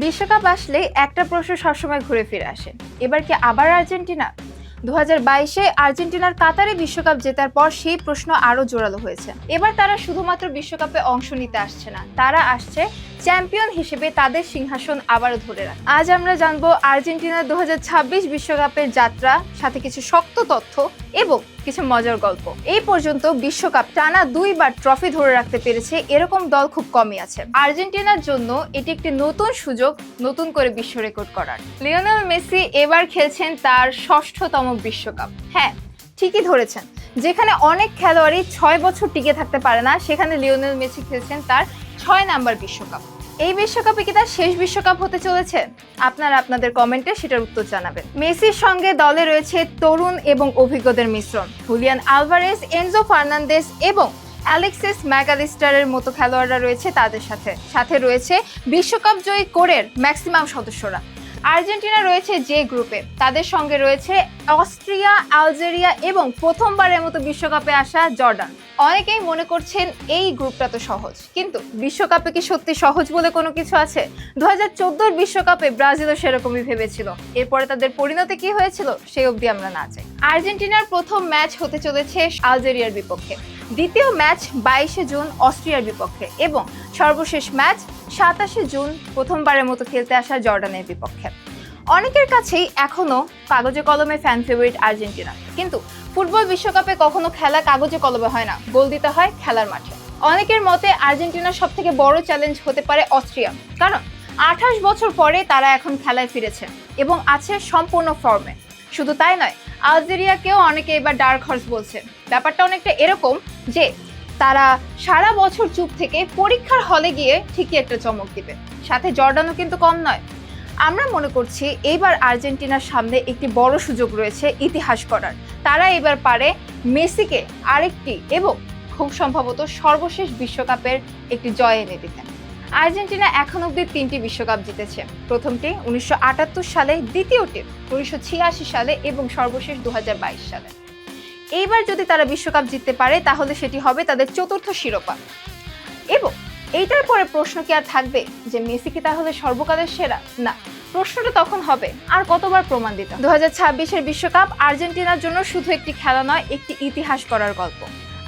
বিশ্বকাপ আসলে একটা প্রশ্ন সবসময় ঘুরে ফিরে আসে, এবার কি আবার আর্জেন্টিনা? 2022-এ আর্জেন্টিনার কাতারে বিশ্বকাপ জেতার পর সেই প্রশ্ন আরো জোরালো হয়েছে। এবার তারা শুধুমাত্র বিশ্বকাপে অংশ নিতে আসছে না, তারা আসছে চ্যাম্পিয়ন হিসেবে তাদের সিংহাসন আবারও ধরে রাখতে। আজ আমরা জানবো আর্জেন্টিনার 2026 বিশ্বকাপের যাত্রা, সাথে কিছু শক্ত তথ্য এবং কিছু মজার গল্প। এই পর্যন্ত বিশ্বকাপ টানা 2বার ট্রফি ধরে রাখতে পেরেছে এরকম দল খুব কমই আছে। আর্জেন্টিনার জন্য এটি একটি নতুন সুযোগ নতুন করে বিশ্ব রেকর্ড করার। লিওনেল মেসি এবার খেলছেন তার 6ঠতম বিশ্বকাপ। হ্যাঁ, ঠিকই ধরেছেন, যেখানে অনেক খেলোয়াড়ই 6 বছর টিকে থাকতে পারে না, সেখানে লিওনেল মেসি খেলছেন তার 6 নাম্বার বিশ্বকাপ। এই বিশ্বকাপে কি তার শেষ বিশ্বকাপ হতে চলেছে? আপনারা আপনাদের কমেন্টে সেটার উত্তর জানাবেন। মেসির সঙ্গে দলে রয়েছে তরুণ এবং অভিজ্ঞদের মিশ্রণ। হুলিয়ান আলভারেজ, এনজো ফার্নান্দেস এবং অ্যালেক্সিস ম্যাকঅ্যালিস্টারের মতো খেলোয়াড়রা রয়েছে তাদের সাথে রয়েছে বিশ্বকাপ জয়ী কোরের ম্যাক্সিমাম সদস্যরা। আর্জেন্টিনা রয়েছে যে গ্রুপে, তাদের সঙ্গে রয়েছে অস্ট্রিয়া, আলজেরিয়া এবং প্রথমবারের মতো বিশ্বকাপে আসা জর্ডান। অনেকেই মনে করছেন এই গ্রুপটা তো সহজ, কিন্তু বিশ্বকাপে কি সত্যি সহজ বলে কোনো কিছু আছে? 2014 বিশ্বকাপে ব্রাজিলও সেরকমই ভেবেছিল, এরপরে তাদের পরিণতি কি হয়েছিল সেই অবধি আমরা না চাই। আর্জেন্টিনার প্রথম ম্যাচ হতে চলেছে আলজেরিয়ার বিপক্ষে, দ্বিতীয় ম্যাচ 22শে জুন অস্ট্রিয়ার বিপক্ষে এবং সর্বশেষ ম্যাচ 27শে জুন প্রথমবারের মতো খেলতে আসা জর্ডানের বিপক্ষে। অনেকের কাছেই এখনো কাগজে কলমে ফ্যান ফেভারিট আর্জেন্টিনা, কিন্তু ফুটবল বিশ্বকাপে কখনো খেলা কাগজে কলমে হয় না, গোল দিতে হয় খেলার মাঠে। অনেকের মতে আর্জেন্টিনার সব থেকে বড় চ্যালেঞ্জ হতে পারে অস্ট্রিয়া, কারণ 28 বছর পরে তারা এখন খেলায় ফিরেছে এবং আছে সম্পূর্ণ ফর্মে। শুধু তাই নয়, আলজেরিয়াকেও অনেকে এবার ডার্ক হর্স বলছে। ব্যাপারটা অনেকটা এরকম যে তারা সারা বছর চুপ থেকে পরীক্ষার হলে গিয়ে ঠিকই একটা চমক দিবে। সাথে জর্ডানও কিন্তু কম নয়। আমরা মনে করছি এইবার আর্জেন্টিনার সামনে একটি বড় সুযোগ রয়েছে ইতিহাস করার। তারা এবার পারে মেসিকে আরেকটি এবং খুব সম্ভবত সর্বশেষ বিশ্বকাপের একটি জয় এনে দিতে। আর্জেন্টিনা এখন অবধি 3টি বিশ্বকাপ জিতেছে, প্রথমটি 1978 সালে, দ্বিতীয়টি 1986 সালে এবং সর্বশেষ 2022 সালে। এইবার যদি তারা বিশ্বকাপ জিততে পারে তাহলে সেটি হবে তাদের 4র্থ শিরোপা। এবং এইটার পরে প্রশ্ন কি আর থাকবে যে মেসি কি তাহলে সর্বকালের সেরা? না, প্রশ্নটা তখন হবে আর কতবার প্রমাণ দিতে। 2026-এর বিশ্বকাপ আর্জেন্টিনার জন্য শুধু একটি খেলা নয়, একটি ইতিহাস করার গল্প।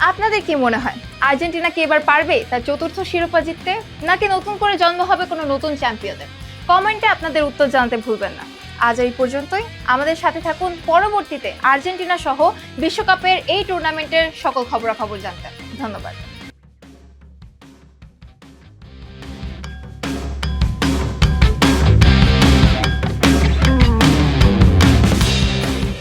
আপনাদের কি মনে হয়, আর্জেন্টিনা কি এবার পারবে তার 4র্থ শিরোপা জিততে, নাকি নতুন করে জন্ম হবে কোনো নতুন চ্যাম্পিয়নের? কমেন্টে আপনাদের উত্তর জানাতে ভুলবেন না। আজ এই পর্যন্তই। আমাদের সাথে থাকুন পরবর্তীতে আর্জেন্টিনা সহ বিশ্বকাপের এই টুর্নামেন্টের সকল খবরাখবর জানতে। ধন্যবাদ।